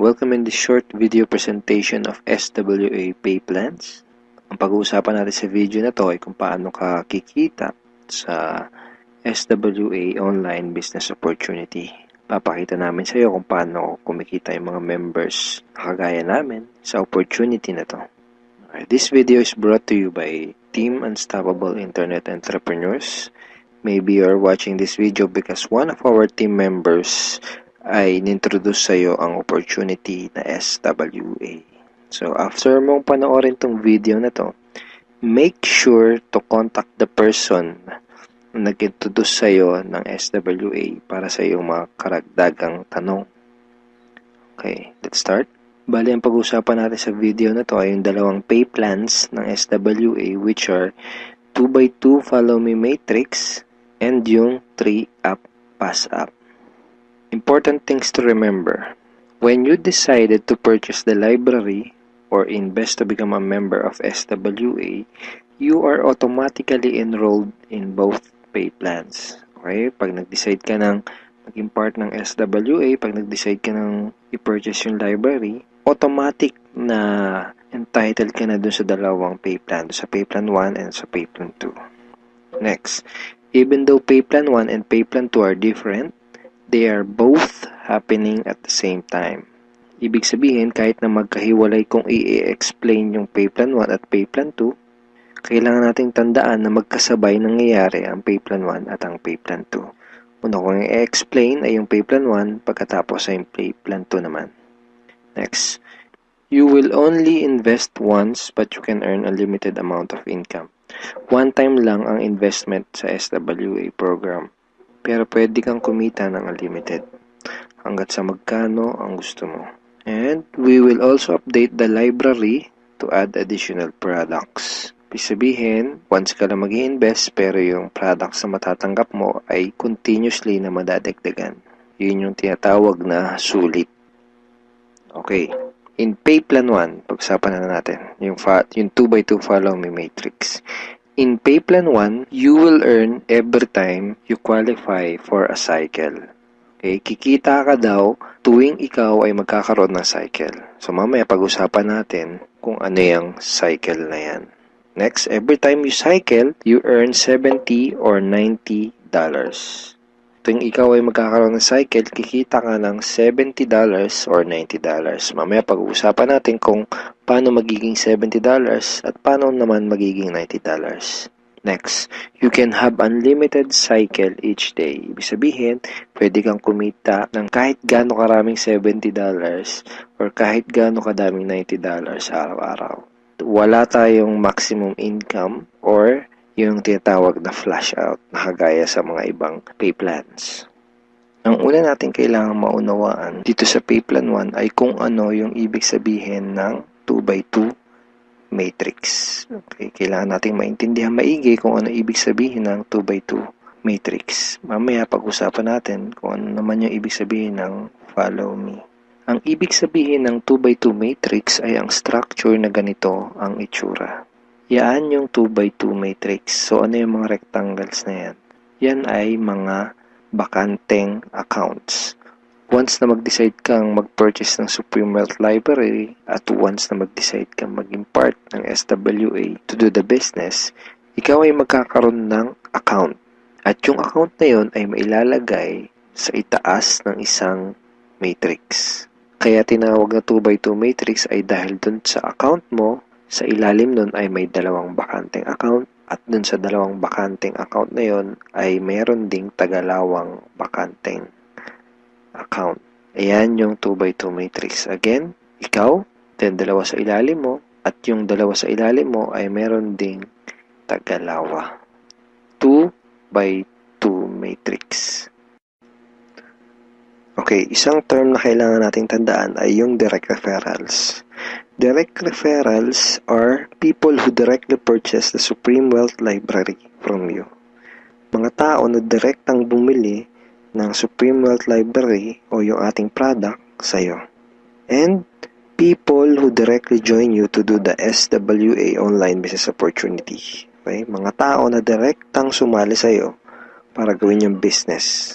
Welcome in this short video presentation of SWA pay plans. Ang pag-uusapan natin sa video na to ay kung paano ka kikita sa SWA online business opportunity. Papakita namin sa iyo kung paano kumikita yung mga members na kagaya namin sa opportunity na to. This video is brought to you by Team Unstoppable Internet Entrepreneurs. Maybe you're watching this video because one of our team members ay nintroduce sa iyo ang opportunity na SWA. So, after mong panoorin tong video na to, make sure to contact the person na nag-introduce sa iyo ng SWA para sa iyong mga karagdagang tanong. Okay, let's start. Bali, ang pag-usapan natin sa video na to ay yung dalawang pay plans ng SWA, which are 2x2 Follow Me Matrix and yung 3-App Pass App. Important things to remember. When you decided to purchase the library or invest to become a member of SWA, you are automatically enrolled in both pay plans. Okay? Pag nag-decide ka ng maging part ng SWA, pag nag-decide ka ng i-purchase yung library, automatic na entitled ka na dun sa dalawang pay plan, sa pay plan 1 and sa pay plan 2. Next, even though pay plan 1 and pay plan 2 are different, they are both happening at the same time. Ibig sabihin, kahit na magkahiwalay kung i-explain yung pay plan 1 at pay plan 2, kailangan nating tandaan na magkasabay nangyayari ang pay plan 1 at ang pay plan 2. Una kong i-explain ay yung pay plan 1, pagkatapos ay yung pay plan 2 naman. Next, you will only invest once but you can earn a limited amount of income. One time lang ang investment sa SWA program. Pero pwede kang kumita ng unlimited hanggat sa magkano ang gusto mo. And we will also update the library to add additional products. Ibig sabihin, once ka lang mag-i-invest pero yung products na matatanggap mo ay continuously na madadagdagan. Yun yung tinatawag na sulit. Okay. In pay plan 1, pag-usapan na natin yung 2x2 Follow Me Matrix. In pay plan 1, you will earn every time you qualify for a cycle. Okay, kikita ka daw tuwing ikaw ay magkakaroon ng cycle. So mamaya pag-usapan natin kung ano yung cycle na yan. Next, every time you cycle, you earn $70 or $90. Tuwing ikaw ay magkakaroon ng cycle, kikita ka ng $70 or $90. Mamaya pag-uusapan natin kung paano magiging $70 at paano naman magiging $90. Next, you can have unlimited cycle each day. Ibig sabihin, pwede kang kumita ng kahit gaano karaming $70 or kahit gaano kadaming $90 araw-araw. Wala tayong maximum income or yung tinatawag na flash out na kagaya sa mga ibang pay plans. Ang una natin kailangan maunawaan dito sa pay plan 1 ay kung ano yung ibig sabihin ng 2x2 matrix. Okay, kailangan nating maintindihan maigi kung ano ibig sabihin ng 2x2 matrix. Mamaya pag-usapan natin kung ano naman yung ibig sabihin ng follow me. Ang ibig sabihin ng 2x2 matrix ay ang structure na ganito ang itsura. Yan yung 2x2 matrix. So, ano yung mga rectangles na yan? Yan ay mga bakanteng accounts. Once na mag-decide kang mag-purchase ng Supreme Wealth Library at once na mag-decide kang maging part ng SWA to do the business, ikaw ay magkakaroon ng account. At yung account na yun ay mailalagay sa itaas ng isang matrix. Kaya tinawag na 2x2 matrix ay dahil dun sa account mo, sa ilalim nun ay may dalawang bakanteng account at dun sa dalawang bakanteng account na yun ay meron ding tagalawang bakanteng account. Ayan yung 2x2 matrix. Again, ikaw, then dalawa sa ilalim mo at yung dalawa sa ilalim mo ay meron ding tagalawa. 2x2 matrix. Okay, isang term na kailangan nating tandaan ay yung direct referrals. Direct referrals are people who directly purchase the Supreme Wealth Library from you. Mga tao na direktang bumili ng Supreme Wealth Library o yung ating product sa'yo. And people who directly join you to do the SWA online business opportunity. Okay? Mga tao na direktang sumali sa'yo para gawin yung business.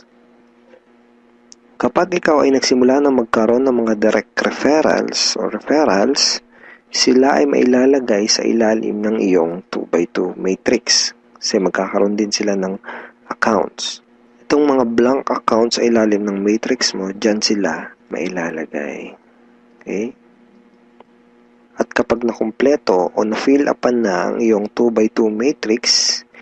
Kapag ikaw ay nagsimula na magkaroon ng mga direct referrals, sila ay mailalagay sa ilalim ng iyong 2x2 matrix. Kasi magkakaroon din sila ng accounts. Itong mga blank accounts sa ilalim ng matrix mo, dyan sila mailalagay. Okay? At kapag nakumpleto o na-fill upan na ang iyong 2x2 matrix,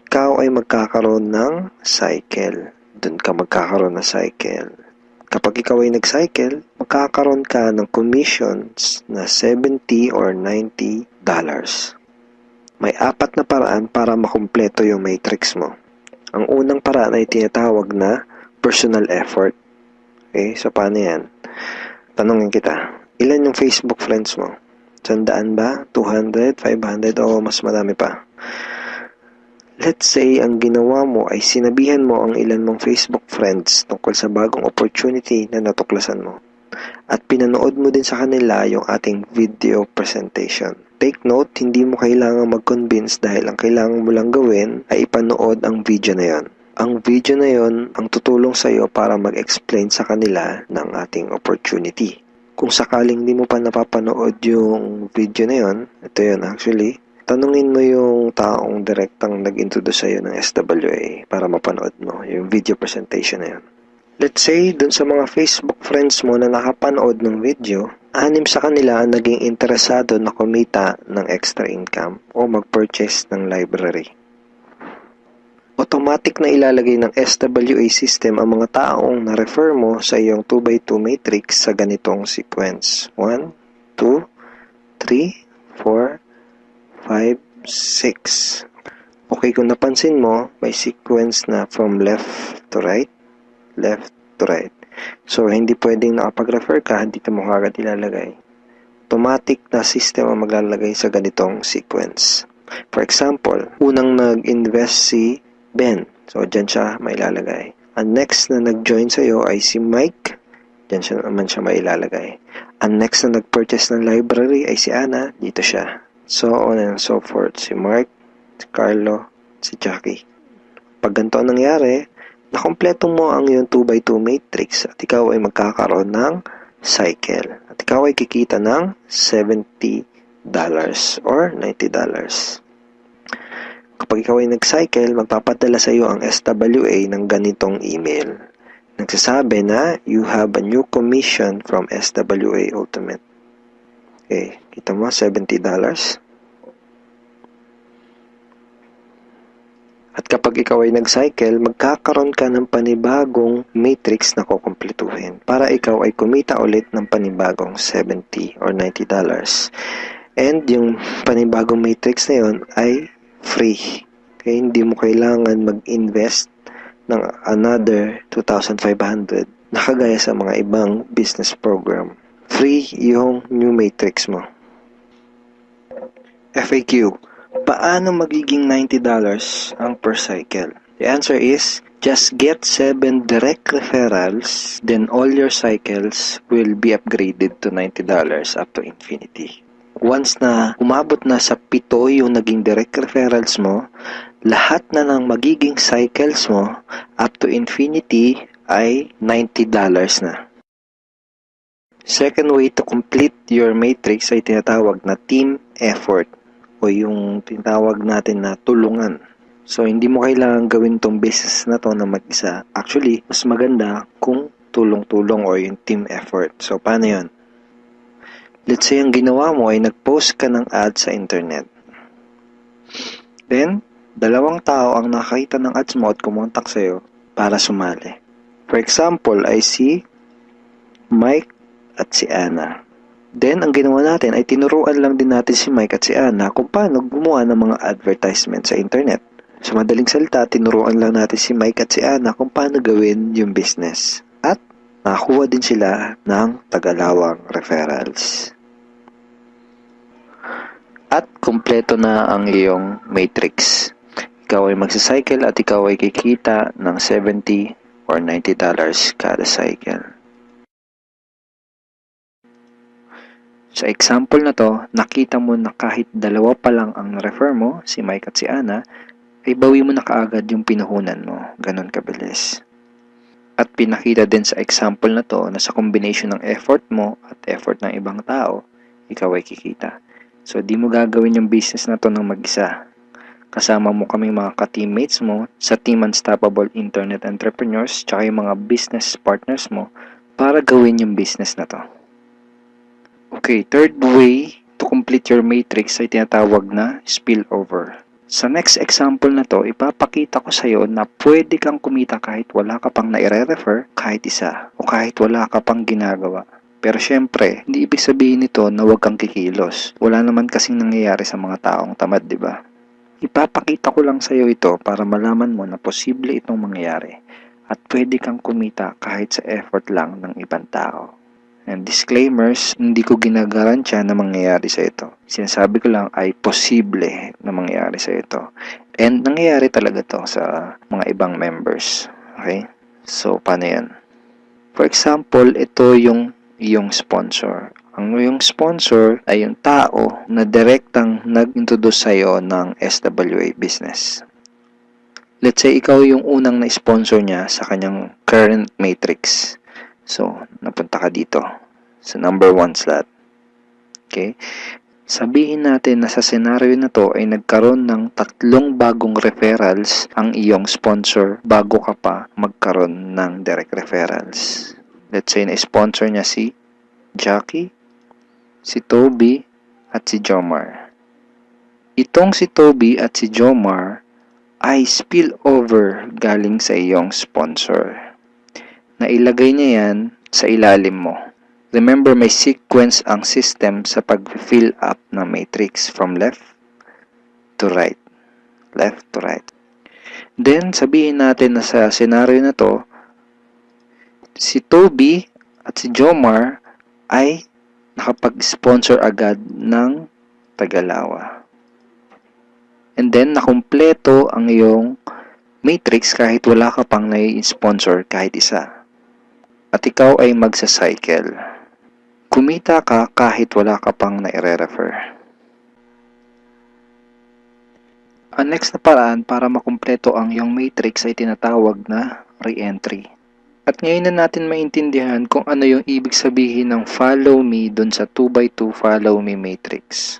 ikaw ay magkakaroon ng cycle. Doon ka magkakaroon ng cycle. Kapag ikaw ay nag-cycle, magkakaroon ka ng commissions na $70 or $90. May 4 na paraan para makumpleto yung matrix mo. Ang unang paraan ay tinatawag na personal effort. Okay, so paano yan? Tanungin kita, ilan yung Facebook friends mo? 100 ba? 200? 500? O mas marami pa? Let's say, ang ginawa mo ay sinabihan mo ang ilan mong Facebook friends tungkol sa bagong opportunity na natuklasan mo. At pinanood mo din sa kanila yung ating video presentation. Take note, hindi mo kailangang mag-convince dahil ang kailangan mo lang gawin ay ipanood ang video na yon. Ang video na yon ang tutulong sa iyo para mag-explain sa kanila ng ating opportunity. Kung sakaling di mo pa napapanood yung video na yon, ito yun actually, tanungin mo yung taong direktang nag-introduce sa'yo ng SWA para mapanood mo yung video presentation na yun. Let's say, dun sa mga Facebook friends mo na nakapanood ng video, 6 sa kanila ang naging interesado na kumita ng extra income o mag-purchase ng library. Automatic na ilalagay ng SWA system ang mga taong na-refer mo sa iyong 2x2 matrix sa ganitong sequence. 1, 2, 3, 4, 5, 6. Okay, kung napansin mo, may sequence na from left to right. So, hindi pwedeng nakapag-refer ka, dito mo agad ilalagay. Automatic na system ang maglalagay sa ganitong sequence. For example, unang nag-invest si Ben. So, dyan siya mailalagay. Ang next na nag-join sa'yo ay si Mike. Dyan siya naman siya mailalagay. Ang next na nag-purchase ng library ay si Anna. Dito siya. So on and so forth. Si Mark, si Carlo, si Jackie. Pag ganito nangyari, nakompleto mo ang iyong 2x2 matrix at ikaw ay magkakaroon ng cycle. At ikaw ay kikita ng $70 or $90. Kapag ikaw ay nag-cycle, magpapadala sa iyo ang SWA ng ganitong email. Nagsasabi na, you have a new commission from SWA Ultimate. Okay, kita mo, $70. At kapag ikaw ay nag-cycle, magkakaroon ka ng panibagong matrix na kukumpletuhin para ikaw ay kumita ulit ng panibagong $70 or $90. And yung panibagong matrix na yun ay free. Okay, hindi mo kailangan mag-invest ng another 2,500 na kagaya sa mga ibang business program. Free yung new matrix mo. FAQ. Paano magiging $90 ang per cycle? The answer is, just get 7 direct referrals, then all your cycles will be upgraded to $90 up to infinity. Once na umabot na sa 7 yung naging direct referrals mo, lahat na ng magiging cycles mo up to infinity ay $90 na. Second way to complete your matrix ay tinatawag na team effort o yung tinatawag natin na tulungan. So, hindi mo kailangan gawin tong business na to na mag-isa. Actually, mas maganda kung tulong-tulong o yung team effort. So, paano yun? Let's say, ang ginawa mo ay nag-post ka ng ad sa internet. Then, 2 tao ang nakakita ng ads mo at kumontak sa'yo para sumali. For example, ay si Mike at si Anna. Then, ang ginawa natin ay tinuruan lang din natin si Mike at si Anna kung paano gumawa ng mga advertisement sa internet. Sa madaling salita, tinuruan lang natin si Mike at si Anna kung paano gawin yung business. At nakakuha din sila ng tagalawang referrals. At kumpleto na ang iyong matrix. Ikaw ay magsacycle at ikaw ay kikita ng $70 or $90 kada cycle. Sa example na to, nakita mo na kahit 2 pa lang ang refer mo, si Mike at si Anna, ay bawi mo na kaagad yung pinuhunan mo. Ganon kabilis. At pinakita din sa example na to na sa combination ng effort mo at effort ng ibang tao, ikaw ay kikita. So, di mo gagawin yung business na to ng mag-isa. Kasama mo kaming mga ka-teammates mo sa Team Unstoppable Internet Entrepreneurs tsaka yung mga business partners mo para gawin yung business na to. Okay, third way to complete your matrix ay tinatawag na spillover. Sa next example na to, ipapakita ko sa iyo na pwede kang kumita kahit wala ka pang naire-refer kahit isa o kahit wala ka pang ginagawa. Pero syempre, hindi ibig sabihin nito na huwag kang kikilos. Wala naman kasing nangyayari sa mga taong tamad, di ba? Ipapakita ko lang sa iyo ito para malaman mo na posible itong mangyayari at pwede kang kumita kahit sa effort lang ng ibang tao. And disclaimers, hindi ko ginagarantiya na mangyayari sa ito. Sinasabi ko lang ay posible na mangyayari sa ito. And nangyayari talaga to sa mga ibang members. Okay? So, paano yan? For example, ito yung iyong sponsor. Ang iyong sponsor ay yung tao na direktang nag-introduce sa'yo ng SWA business. Let's say, ikaw yung unang na-sponsor niya sa kanyang current matrix. So, napunta ka dito sa number 1 slot. Okay? Sabihin natin na sa senaryo na to ay nagkaroon ng 3 bagong referrals ang iyong sponsor bago ka pa magkaroon ng direct referrals. Let's say na-sponsor niya si Jackie, si Toby, at si Jomar. Itong si Toby at si Jomar ay spillover galing sa iyong sponsor. Nailagay niya yan sa ilalim mo. Remember, may sequence ang system sa pag-fill up ng matrix from left to right. Left to right. Then, sabihin natin na sa senaryo na to, si Toby at si Jomar ay nakapag-sponsor agad ng Tagalawa. And then, nakumpleto ang iyong matrix kahit wala ka pang nai-sponsor kahit isa. At ikaw ay magsa-cycle. Kumita ka kahit wala ka pang nai-refer. Ang next na paraan para makumpleto ang iyong matrix ay tinatawag na re-entry. At ngayon na natin maintindihan kung ano yung ibig sabihin ng follow me dun sa 2x2 follow me matrix.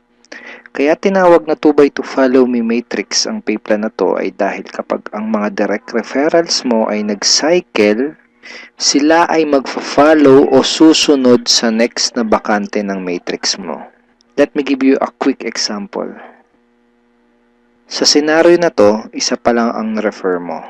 Kaya tinawag na 2x2 follow me matrix ang pay plan na to ay dahil kapag ang mga direct referrals mo ay nag-cycle, sila ay magfa-follow o susunod sa next na bakante ng matrix mo. Let me give you a quick example. Sa senaryo na to, isa pa lang ang refer mo.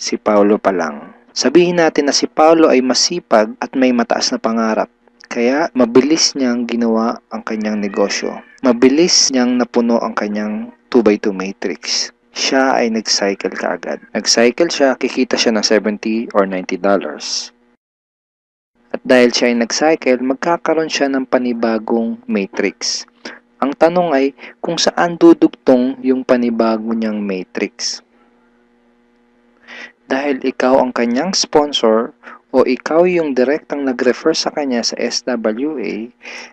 Si Paulo pa lang. Sabihin natin na si Paulo ay masipag at may mataas na pangarap. Kaya mabilis niyang ginawa ang kanyang negosyo. Mabilis niyang napuno ang kanyang 2x2 matrix. Siya ay nag-cycle kaagad. Nag-cycle siya, kikita siya ng $70 or $90. At dahil siya ay nag-cycle, magkakaroon siya ng panibagong matrix. Ang tanong ay kung saan dudugtong yung panibago niyang matrix. Dahil ikaw ang kanyang sponsor o ikaw yung direktang nag-refer sa kanya sa SWA,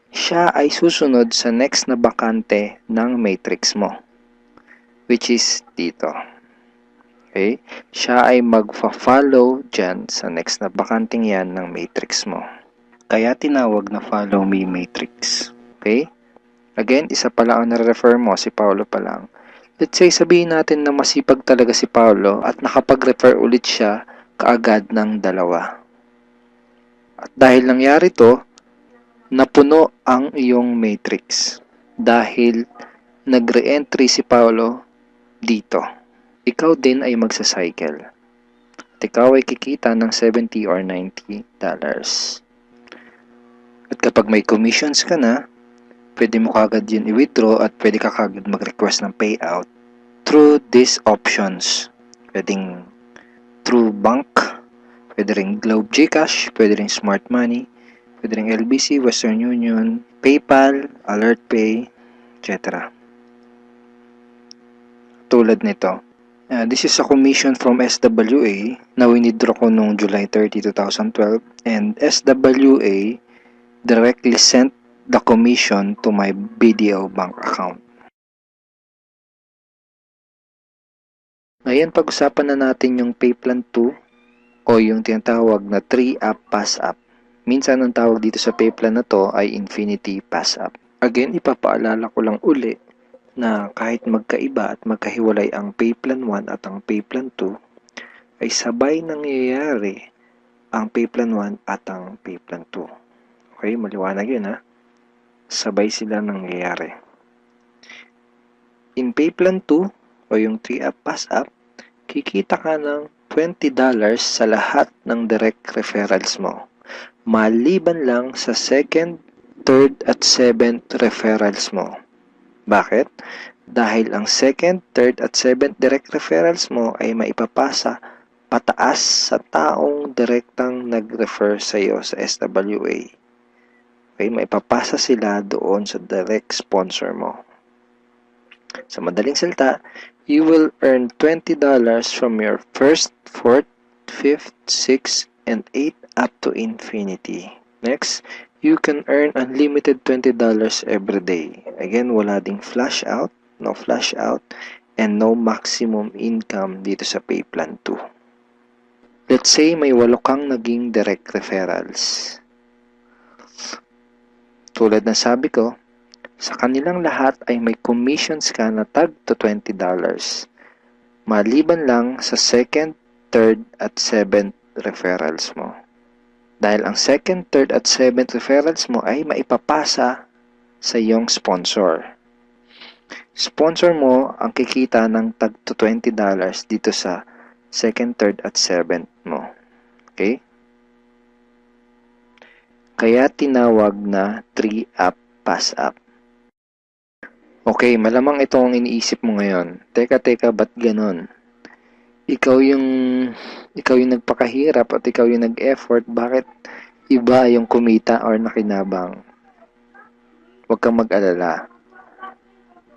siya ay susunod sa next na bakante ng matrix mo. Which is dito. Okay? Siya ay magfa-follow dyan sa next na bakanting yan ng matrix mo. Kaya tinawag na follow me matrix. Okay? Again, isa pa lang ang na-refer mo, si Paulo pa lang. Let's say, sabihin natin na masipag talaga si Paulo at nakapag-refer ulit siya kaagad ng 2. At dahil nangyari to, napuno ang iyong matrix. Dahil nag-re-entry si Paulo dito. Ikaw din ay magsa-cycle. At ikaw ay kikita ng $70 or $90. At kapag may commissions ka na, pwede mo kagad yun i-withdraw at pwede ka kagad mag-request ng payout through these options. Pwedeng through bank, pwede ring Globe GCash, pwede ring Smart Money, pwede ring LBC, Western Union, PayPal, AlertPay, etc. Tulad nito. This is a commission from SWA na winidraw ko noong July 30, 2012 and SWA directly sent the commission to my BDO bank account. Ngayon, pag-usapan na natin yung Payplan 2 o yung tinatawag na 3-up pass-up. Minsan ang tawag dito sa pay plan na to ay infinity pass-up. Again, ipapaalala ko lang uli na kahit magkaiba at magkahiwalay ang pay plan 1 at ang pay plan 2, ay sabay nangyayari ang pay plan 1 at ang pay plan 2. Okay, maliwanag yun ha. Sabay sila nangyayari. In pay plan 2 o yung 3-up pass-up, kikita ka ng $20 sa lahat ng direct referrals mo. Maliban lang sa second, third at seventh referrals mo. Bakit? Dahil ang second, third at seventh direct referrals mo ay maipapasa pataas sa taong direktang nag-refer sa iyo sa SWA. Okay, maipapasa sila doon sa direct sponsor mo. Sa madaling salita, you will earn $20 from your first, fourth, fifth, sixth, and 8th up to infinity. Next, you can earn unlimited $20 every day. Again, wala ding flash out, no flash out, and no maximum income dito sa pay plan 2. Let's say may 8 kang naging direct referrals. Tulad ng sabi ko, sa kanilang lahat ay may commissions ka na tag to $20. Maliban lang sa second, third at seventh referrals mo. Dahil ang second, third at seventh referrals mo ay maipapasa sa iyong sponsor. Sponsor mo ang kikita ng tag to $20 dito sa second, third at seventh mo. Okay? Kaya tinawag na 3-up pass-up. Okay, malamang ito ang iniisip mo ngayon. Teka, ba't ganon? Ikaw yung nagpakahirap at ikaw yung nag-effort, bakit iba yung kumita or nakinabang? Huwag kang mag-alala.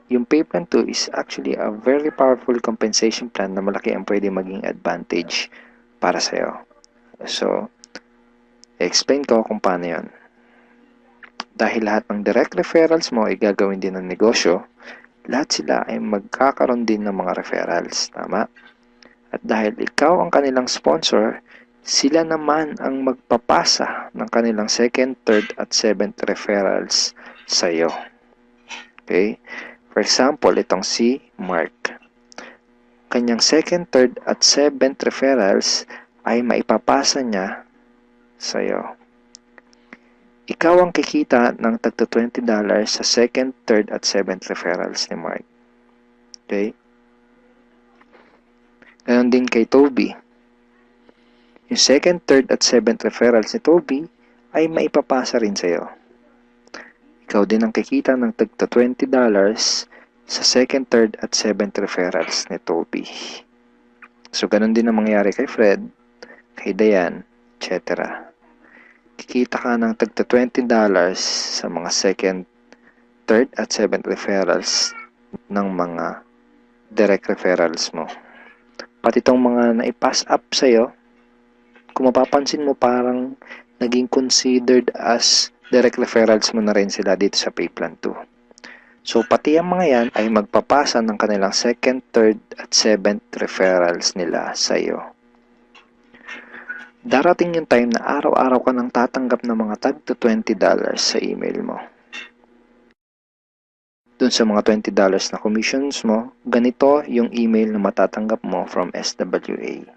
Yung pay plan 2 is actually a very powerful compensation plan na malaki ang pwede maging advantage para sa'yo. So, explain ko kung paano yun. Dahil lahat ng direct referrals mo ay gagawin din ng negosyo, lahat sila ay magkakaroon din ng mga referrals. Tama? At dahil ikaw ang kanilang sponsor, sila naman ang magpapasa ng kanilang second, third at seventh referrals sa iyo. Okay? For example, itong si Mark. Kanyang second, third at seventh referrals ay maipapasa niya sa iyo. Ikaw ang kikita ng tagto $20 sa second, third at seventh referrals ni Mark. Okay? Ganon din kay Toby. Yung second, third at seventh referrals ni Toby ay maipapasa rin sa iyo. Ikaw din ang kikita ng tagto $20 sa second, third at seventh referrals ni Toby. So, ganon din ang mangyayari kay Fred, kay Diane, etc. Kikita ka ng tagto $20 sa mga second, third at seventh referrals ng mga direct referrals mo. Pati itong mga naipass up sa'yo, kung mapapansin mo parang naging considered as direct referrals mo na rin sila dito sa pay plan 2. So pati ang mga yan ay magpapasa ng kanilang second, third at seventh referrals nila sa'yo. Darating yung time na araw-araw ka nang tatanggap ng mga tag to $20 sa email mo. Doon sa mga $20 na commissions mo, ganito yung email na matatanggap mo from SWA.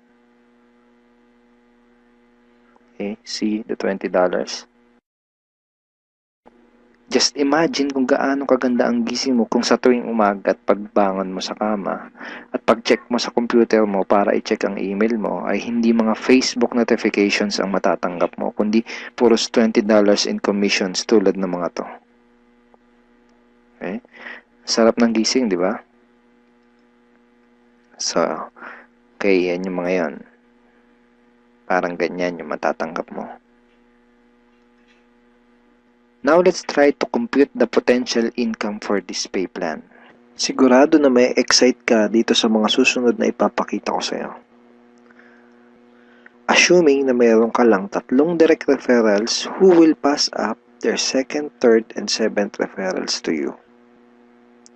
Okay, see the $20? Just imagine kung gaano kaganda ang gising mo kung sa tuwing umaga at pagbangon mo sa kama at pag-check mo sa computer mo para i-check ang email mo ay hindi mga Facebook notifications ang matatanggap mo, kundi puros $20 in commissions tulad ng mga to. Okay? Sarap ng gising, di ba? So, okay, yan yung mga yan. Parang ganyan yung matatanggap mo. Now, let's try to compute the potential income for this pay plan. Sigurado na may excite ka dito sa mga susunod na ipapakita ko sa iyo. Assuming na mayroon ka lang 3 direct referrals who will pass up their second, third, and seventh referrals to you.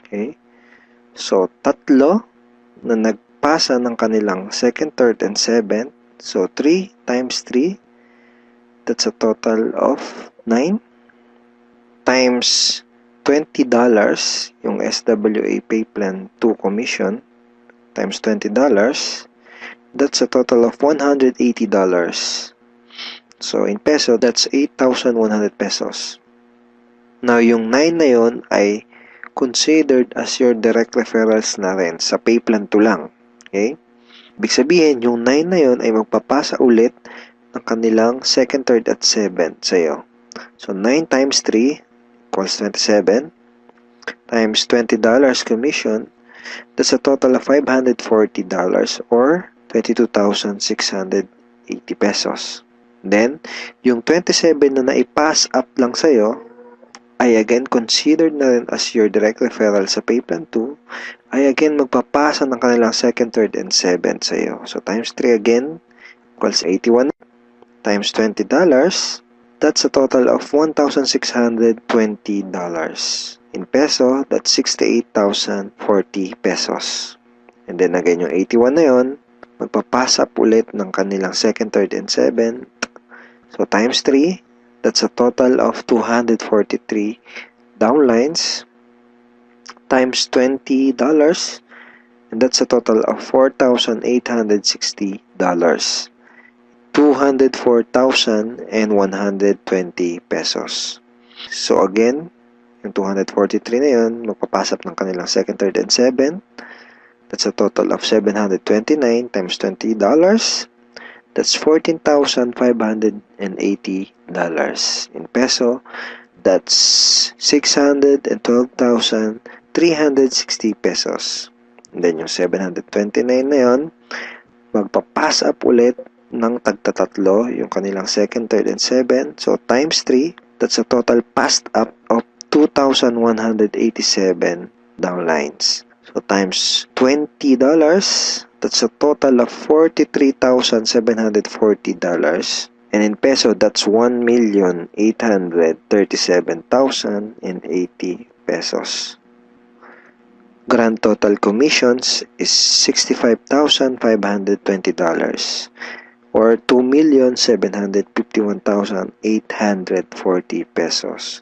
Okay? So, 3 na nagpasa ng kanilang second, third, and seventh So 3 times 3, that's a total of 9 times $20 yung SWA pay plan 2 commission times $20, that's a total of $180. So in peso, that's 8,100 pesos. Now yung 9 na yon ay considered as your direct referrals na rin sa pay plan 2 lang. Okay? Ibig sabihin, yung 9 na yon ay magpapasa ulit ng kanilang second, third, at 7 sa'yo. So 9 times 3 equals 27 times $20 commission, that's a total of $540 or 22,680 pesos. Then, yung 27 na naipass up lang sa'yo ay again considered na rin as your direct referral sa pay plan 2, ay again magpapasa ng kanilang second, third, and 7 sa'yo. So times 3 again equals 81 times $20, that's a total of $1,620. In peso, that's 68,040 pesos. And then again, yung 81 na yun, magpapass up ulit ng kanilang second, third, and 7. So times 3, that's a total of 243 downlines times $20, and that's a total of $4,860. 204,120 pesos. So again, yung 243 na yun, magpapasap ng kanilang second, third, and 7. That's a total of 729 times $20. That's $14,580. In peso, that's 612,360 pesos. And then yung 729 na yun, magpa-pass up ulit ng tagtatatlo yung kanilang second, third, and 7. So times 3, that's a total passed up of 2,187 downlines. So times $20, that's a total of $43,740. And in peso, that's 1,837,080 pesos. Grand total commissions is $65,520 or 2,751,840 pesos.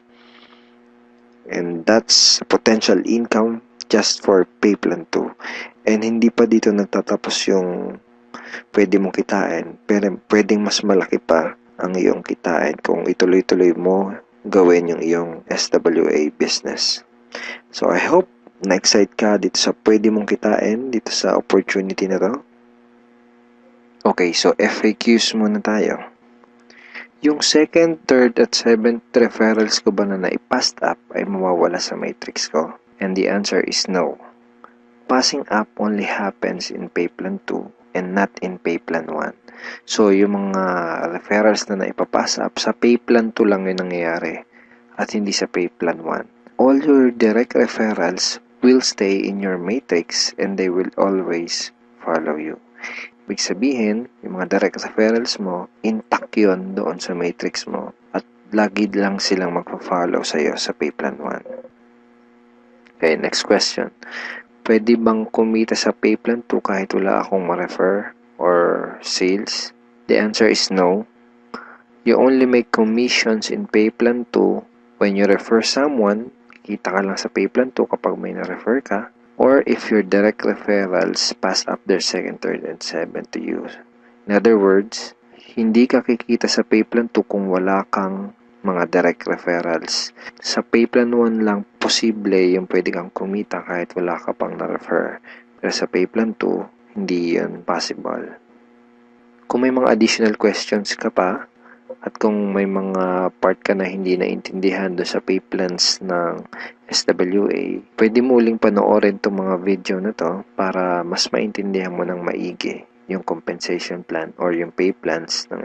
And that's potential income just for pay plan 2. And hindi pa dito nagtatapos yung pwede mong kitain, pero pwedeng mas malaki pa ang iyong kitain kung ituloy-tuloy mo gawin yung iyong SWA business. So I hope na-excite ka dito sa pwede mong kitain dito sa opportunity na to. Okay, so FAQs muna tayo. Yung second, third, at 7th referrals ko ba na naipassed up ay mawawala sa matrix ko? And the answer is no. Passing up only happens in pay plan 2 and not in pay plan 1. So, yung mga referrals na naipapass up sa pay plan 2 lang yung nangyayari at hindi sa pay plan 1. All your direct referrals will stay in your matrix and they will always follow you. Ibig sabihin, yung mga direct referrals mo, intact yun doon sa matrix mo at lagi lang silang magpa-follow sa'yo sa pay plan 1. Okay, next question. Pwede bang kumita sa pay plan 2 kahit wala akong ma-refer or sales? The answer is no. You only make commissions in pay plan 2 when you refer someone. Kita ka lang sa pay plan 2 kapag may na-refer ka, or if your direct referrals pass up their second, third, and 7 to you. In other words, hindi ka kikita sa pay plan 2 kung wala kang mga direct referrals. Sa pay plan 1 lang posible yung pwede kang kumita kahit wala ka pang na-refer. Pero sa pay plan 2, hindi yun possible. Kung may mga additional questions ka pa, at kung may mga part ka na hindi naintindihan do sa pay plans ng SWA, pwede mo uling panoorin itong mga video na to para mas maintindihan mo ng maigi yung compensation plan or yung pay plans ng